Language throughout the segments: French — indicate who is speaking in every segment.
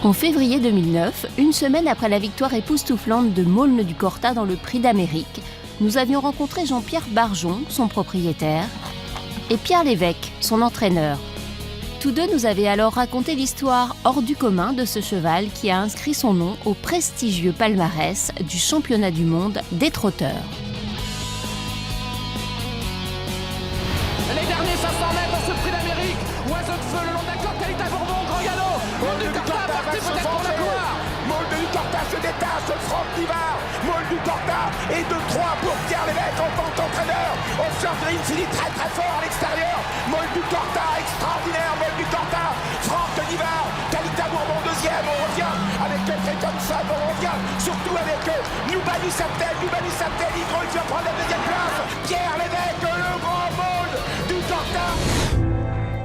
Speaker 1: En février 2009, une semaine après la victoire époustouflante de Maulne du Corta dans le Prix d'Amérique, nous avions rencontré Jean-Pierre Barjon, son propriétaire, et Pierre Lévesque, son entraîneur. Tous deux nous avaient alors raconté l'histoire hors du commun de ce cheval qui a inscrit son nom au prestigieux palmarès du championnat du monde des trotteurs.
Speaker 2: Les derniers 500 mètres dans ce Prix d'Amérique, oiseau de feu le long de la côte, Kalita Bourbon, grand galop, Maulne du Corta parti peut-être pour la gloire.
Speaker 3: Maulne du Corta se détache, Franck Nivard, Maulne du Corta et de 3 pour Pierre Lévesque en tant qu'entraîneur. Offshore Green finit très très fort à l'extérieur. Maulne du Corta, extraordinaire, Maulne du Corta, Franck Nivard, Kalita Bourbon deuxième, on revient avec Fréton Sam, on revient surtout avec Nubani Saptel, Igor qui va prendre la deuxième place, Pierre Lévesque, le grand Maulne du Corta.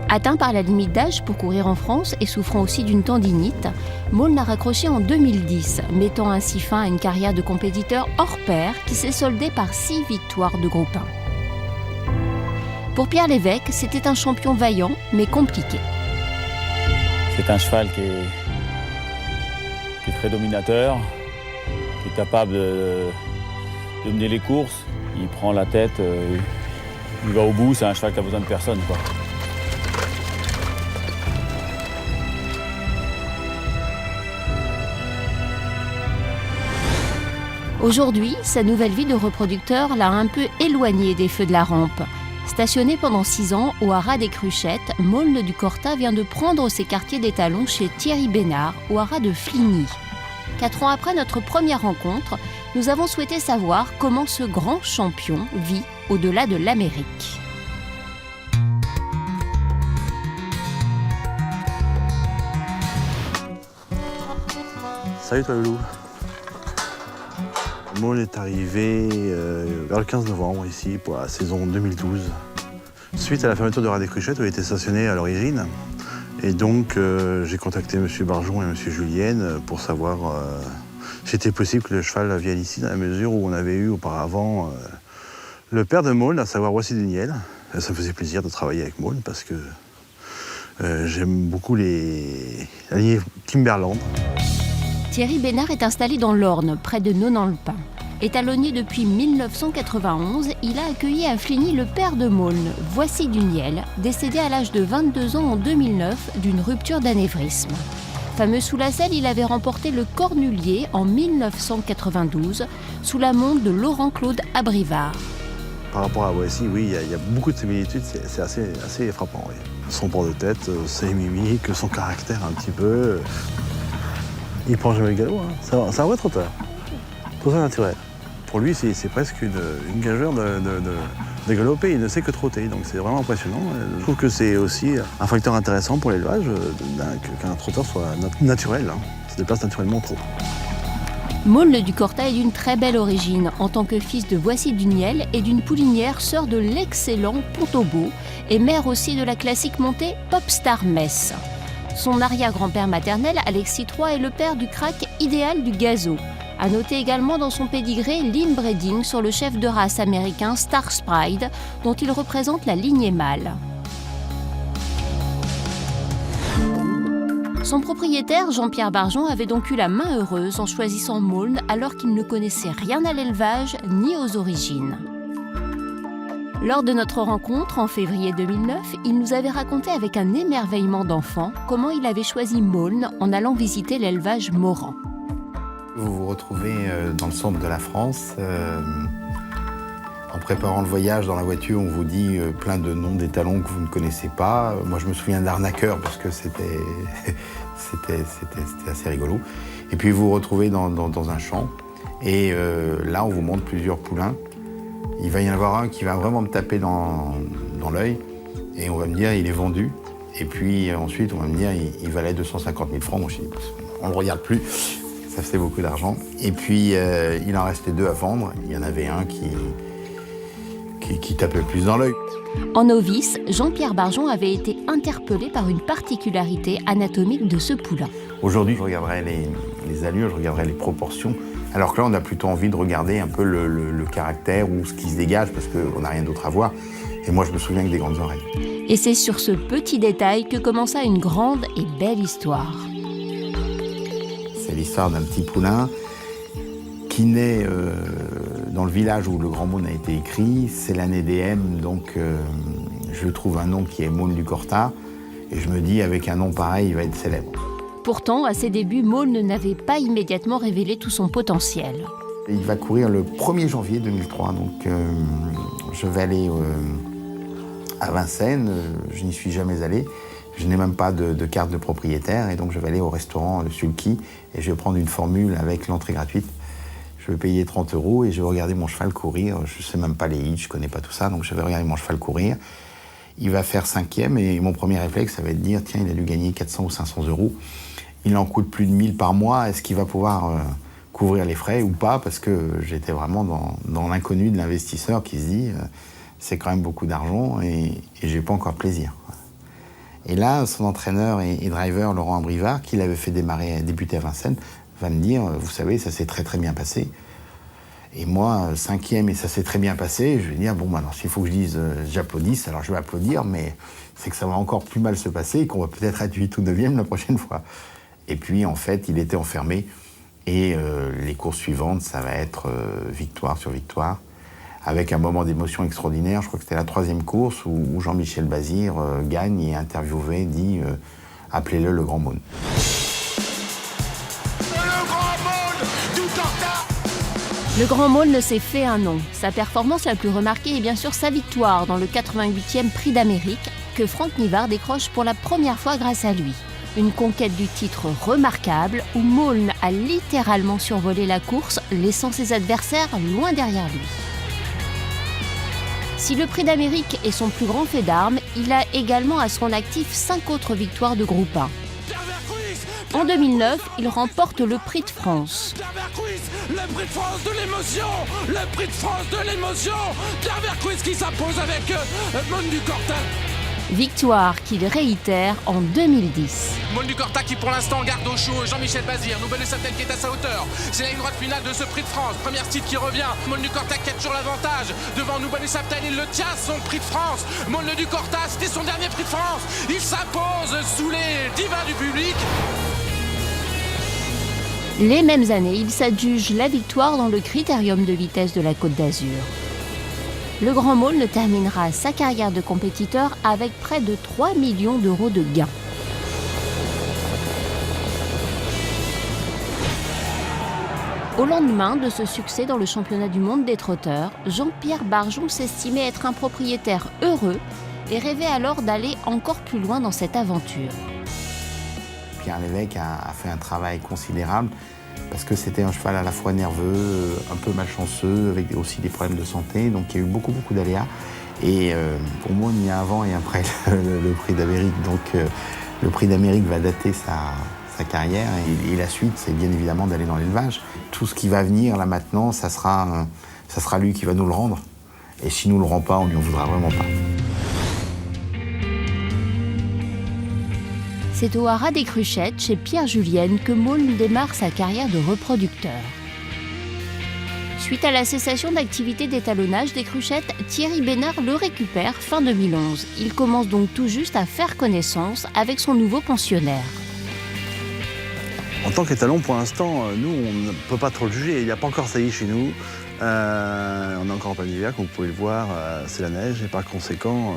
Speaker 1: Atteint par la limite d'âge pour courir en France et souffrant aussi d'une tendinite, Maulne a raccroché en 2010, mettant ainsi fin à une carrière de compétiteur hors pair qui s'est soldée par 6 victoires de groupe 1. Pour Pierre Lévesque, c'était un champion vaillant mais compliqué.
Speaker 4: C'est un cheval qui est très dominateur, qui est capable de mener les courses. Il prend la tête, il va au bout, c'est un cheval qui a besoin de personne, quoi.
Speaker 1: Aujourd'hui, sa nouvelle vie de reproducteur l'a un peu éloigné des feux de la rampe. Stationné pendant 6 ans au haras des Cruchettes, Maulne du Corta vient de prendre ses quartiers d'étalon chez Thierry Bénard, au haras de Fligny. 4 ans après notre première rencontre, nous avons souhaité savoir comment ce grand champion vit au-delà de l'Amérique.
Speaker 5: Salut toi Loulou. Maulne est arrivé vers le 15 novembre ici pour la saison 2012. Suite à la fermeture de Haras des Cruchettes où il était stationné à l'origine. Et donc j'ai contacté M. Barjon et M. Julienne pour savoir si c'était possible que le cheval vienne ici dans la mesure où on avait eu auparavant le père de Maulne, à savoir Voici du Niel. Et ça me faisait plaisir de travailler avec Maulne parce que j'aime beaucoup la lignée Kimberland.
Speaker 1: Thierry Bénard est installé dans l'Orne, près de Nonant-le-Pin. Étalonné depuis 1991, il a accueilli à Fligny le père de Maulne, Voici du Niel, décédé à l'âge de 22 ans en 2009 d'une rupture d'anévrisme. Fameux sous la selle, il avait remporté le Cornulier en 1992 sous la montre de Laurent-Claude Abrivard.
Speaker 5: Par rapport à Voici, oui, il y a beaucoup de similitudes, c'est assez frappant. Oui. Son port de tête, ses mimiques, son caractère un petit peu. Il prend jamais le galop, hein. C'est un vrai trotteur. Trotteur naturel. Pour lui, c'est presque une gageure de galoper, il ne sait que trotter, donc c'est vraiment impressionnant. Je trouve que c'est aussi un facteur intéressant pour l'élevage, qu'un trotteur soit naturel, hein. Se déplace naturellement trop.
Speaker 1: Maulne du Corta est d'une très belle origine, en tant que fils de Voici du Niel et d'une poulinière, sœur de l'excellent Pontobo, et mère aussi de la classique montée Popstar Metz. Son arrière-grand-père maternel, Alexis III, est le père du crack idéal du gazo. À noter également dans son pédigré l'inbreeding sur le chef de race américain Star Sprite, dont il représente la lignée mâle. Son propriétaire, Jean-Pierre Barjon, avait donc eu la main heureuse en choisissant Maulne alors qu'il ne connaissait rien à l'élevage ni aux origines. Lors de notre rencontre, en février 2009, il nous avait raconté avec un émerveillement d'enfant comment il avait choisi Maulne en allant visiter l'élevage Morand.
Speaker 6: Vous vous retrouvez dans le centre de la France. En préparant le voyage dans la voiture, on vous dit plein de noms d'étalons que vous ne connaissez pas. Moi, je me souviens d'arnaqueur parce que c'était assez rigolo. Et puis, vous vous retrouvez dans un champ. Et là, on vous montre plusieurs poulains. Il va y en avoir un qui va vraiment me taper dans l'œil. Et on va me dire, il est vendu. Et puis ensuite, on va me dire, il valait 250 000 francs. Moi, je dis, on ne le regarde plus. Ça faisait beaucoup d'argent. Et puis, il en restait 2 à vendre. Il y en avait un qui tapait plus dans l'œil.
Speaker 1: En novice, Jean-Pierre Barjon avait été interpellé par une particularité anatomique de ce poulain.
Speaker 6: Aujourd'hui, je regarderais les allures, je regarderais les proportions. Alors que là, on a plutôt envie de regarder un peu le caractère ou ce qui se dégage parce qu'on n'a rien d'autre à voir. Et moi, je me souviens que des grandes oreilles.
Speaker 1: Et c'est sur ce petit détail que commença une grande et belle histoire.
Speaker 6: l'histoire d'un petit poulain qui naît dans le village où le Grand Maulne a été écrit. C'est l'année des M, donc je trouve un nom qui est Maulne du Corta. Et je me dis, avec un nom pareil, il va être célèbre.
Speaker 1: Pourtant, à ses débuts, Maulne n'avait pas immédiatement révélé tout son potentiel.
Speaker 6: Il va courir le 1er janvier 2003, donc je vais aller à Vincennes. Je n'y suis jamais allé. Je n'ai même pas de carte de propriétaire, et donc je vais aller au restaurant Le Sulky et je vais prendre une formule avec l'entrée gratuite. Je vais payer 30 € et je vais regarder mon cheval courir. Je ne sais même pas les hits, je ne connais pas tout ça, donc je vais regarder mon cheval courir. Il va faire 5e et mon premier réflexe, ça va être de dire, tiens, il a dû gagner 400 ou 500 €. Il en coûte plus de 1000 par mois. Est-ce qu'il va pouvoir couvrir les frais ou pas? Parce que j'étais vraiment dans l'inconnu de l'investisseur qui se dit, c'est quand même beaucoup d'argent et je n'ai pas encore plaisir. Et là, son entraîneur et driver, Laurent Abrivard, qui l'avait fait débuter à Vincennes, va me dire, vous savez, ça s'est très très bien passé. Et moi, 5e, et ça s'est très bien passé, je vais dire, bon, alors s'il faut que je dise j'applaudisse, alors je vais applaudir, mais c'est que ça va encore plus mal se passer et qu'on va peut-être être 8 ou 9e la prochaine fois. Et puis, en fait, il était enfermé. Et les courses suivantes, ça va être victoire sur victoire, avec un moment d'émotion extraordinaire. Je crois que c'était la 3e course où Jean-Michel Bazir gagne et interviewé, dit appelez-le le Grand Maulne.
Speaker 1: Le Grand Maulne s'est fait un nom. Sa performance la plus remarquée est bien sûr sa victoire dans le 88e Prix d'Amérique que Franck Nivard décroche pour la première fois grâce à lui. Une conquête du titre remarquable où Maulne a littéralement survolé la course, laissant ses adversaires loin derrière lui. Si le Prix d'Amérique est son plus grand fait d'armes, il a également à son actif 5 autres victoires de groupe 1. En 2009, il remporte le Prix de France.
Speaker 2: Le Prix de France de l'émotion, le Prix de France de l'émotion, Pierre Vercouys qui s'impose avec Maulne du Corta.
Speaker 1: Victoire qu'il réitère en 2010.
Speaker 2: Maulne du Corta qui pour l'instant garde au chaud Jean-Michel Bazir, Nouvelle-Neuchâtel qui est à sa hauteur. C'est la ligne droite finale de ce Prix de France, première titre qui revient. Maulne du Corta qui a toujours l'avantage devant Nouvelle-Neuchâtel, il le tient son Prix de France. Maulne du Corta, c'était son dernier Prix de France. Il s'impose sous les divins du public.
Speaker 1: Les mêmes années, il s'adjuge la victoire dans le critérium de vitesse de la Côte d'Azur. Le Grand Maulne terminera sa carrière de compétiteur avec près de 3 millions d'euros de gains. Au lendemain de ce succès dans le championnat du monde des trotteurs, Jean-Pierre Barjon s'estimait être un propriétaire heureux et rêvait alors d'aller encore plus loin dans cette aventure.
Speaker 6: Pierre Lévesque a fait un travail considérable parce que c'était un cheval à la fois nerveux, un peu malchanceux, avec aussi des problèmes de santé. Donc il y a eu beaucoup d'aléas. Et pour moi, il y a avant et après le Prix d'Amérique. Donc le Prix d'Amérique va dater sa carrière. Et la suite, c'est bien évidemment d'aller dans l'élevage. Tout ce qui va venir là maintenant, ça sera lui qui va nous le rendre. Et s'il ne nous le rend pas, on ne lui en voudra vraiment pas.
Speaker 1: C'est au Haras des Cruchettes, chez Pierre Julienne, que Maulne démarre sa carrière de reproducteur. Suite à la cessation d'activité d'étalonnage des cruchettes, Thierry Bénard le récupère fin 2011. Il commence donc tout juste à faire connaissance avec son nouveau pensionnaire.
Speaker 5: En tant qu'étalon, pour l'instant, nous, on ne peut pas trop le juger. Il n'y a pas encore saillie chez nous. On est encore en plein hiver, comme vous pouvez le voir, c'est la neige. Et par conséquent,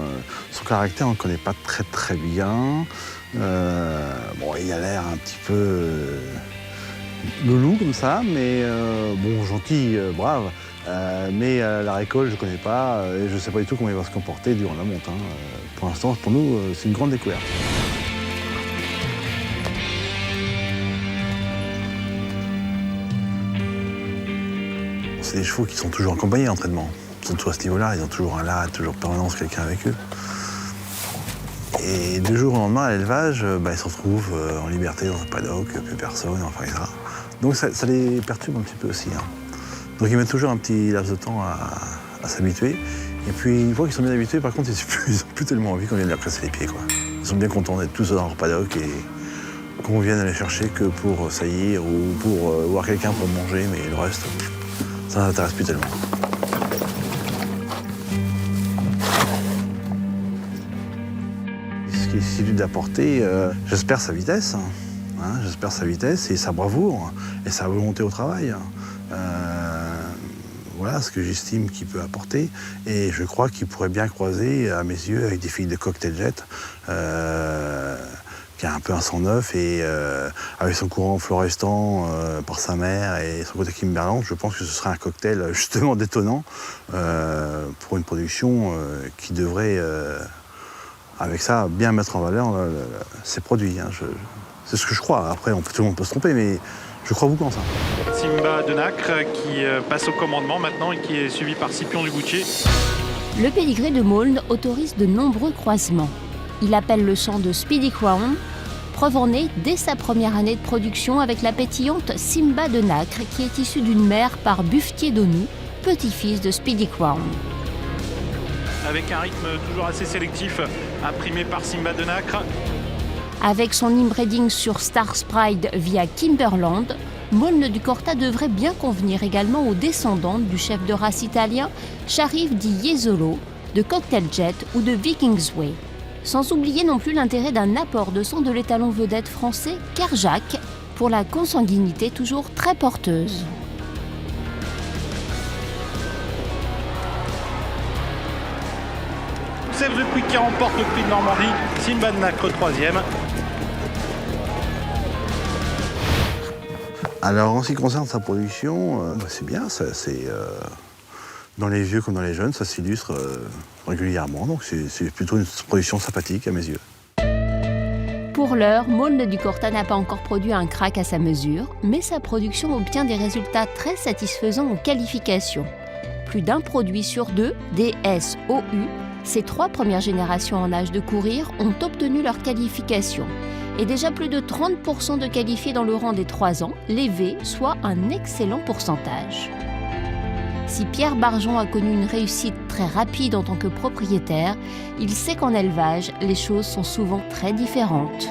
Speaker 5: son caractère, on ne connaît pas très bien. Bon, il a l'air un petit peu loulou comme ça, mais bon, gentil, brave. Mais la récolte, je ne connais pas et je ne sais pas du tout comment il va se comporter durant la monte. Pour l'instant, pour nous, c'est une grande découverte. C'est des chevaux qui sont toujours accompagnés à l'entraînement. Surtout à ce niveau-là, ils ont toujours un là, toujours permanence quelqu'un avec eux. Et du jour au lendemain, à l'élevage, ils se retrouvent en liberté dans un paddock, plus personne, enfin, etc. Donc ça les perturbe un petit peu aussi. Donc ils mettent toujours un petit laps de temps à s'habituer. Et puis une fois qu'ils sont bien habitués, par contre, ils n'ont plus tellement envie qu'on vienne leur casser les pieds, quoi. Ils sont bien contents d'être tous dans leur paddock et qu'on vienne les chercher que pour saillir ou pour voir quelqu'un pour manger, mais le reste, ça n'intéresse plus tellement. Ce qui est difficile d'apporter, j'espère sa vitesse. Hein, j'espère sa vitesse et sa bravoure et sa volonté au travail. Voilà ce que j'estime qu'il peut apporter. Et je crois qu'il pourrait bien croiser, à mes yeux, avec des filles de Cocktail Jet, qui a un peu un sang neuf et avec son courant florestant par sa mère et son côté Kimberland, je pense que ce serait un cocktail justement détonnant pour une production qui devrait, avec ça, bien mettre en valeur ses produits. Hein. C'est ce que je crois. Après, tout le monde peut se tromper, mais je crois beaucoup en ça.
Speaker 7: Simba de Nacre qui passe au commandement maintenant et qui est suivi par Scipion du Goutier.
Speaker 1: Le pédigré de Maulne autorise de nombreux croisements. Il appelle le sang de Speedy Crown, preuve en est dès sa première année de production avec la pétillante Simba de Nacre qui est issue d'une mère par Buffetier d'Onou, petit-fils de Speedy Crown.
Speaker 7: Avec un rythme toujours assez sélectif, imprimé par Simba de Nacre.
Speaker 1: Avec son inbreeding sur Star's Pride via Kimberland, Maulne du Corta devrait bien convenir également aux descendantes du chef de race italien Sharif di Jesolo, de Cocktail Jet ou de Vikingsway. Sans oublier non plus l'intérêt d'un apport de sang de l'étalon vedette français Kerjak pour la consanguinité toujours très porteuse.
Speaker 7: Sèvres de Puy qui remporte le prix de Normandie, Simba de Nacre 3e.
Speaker 5: Alors en ce qui concerne sa production, c'est bien, dans les vieux comme dans les jeunes, ça s'illustre régulièrement, donc c'est plutôt une production sympathique à mes yeux.
Speaker 1: Pour l'heure, Maulne du Corta n'a pas encore produit un crack à sa mesure, mais sa production obtient des résultats très satisfaisants aux qualifications. Plus d'un produit sur deux, DSOU, ces 3 premières générations en âge de courir ont obtenu leur qualification. Et déjà plus de 30% de qualifiés dans le rang des 3 ans, les V, soit un excellent pourcentage. Si Pierre Barjon a connu une réussite très rapide en tant que propriétaire, il sait qu'en élevage, les choses sont souvent très différentes.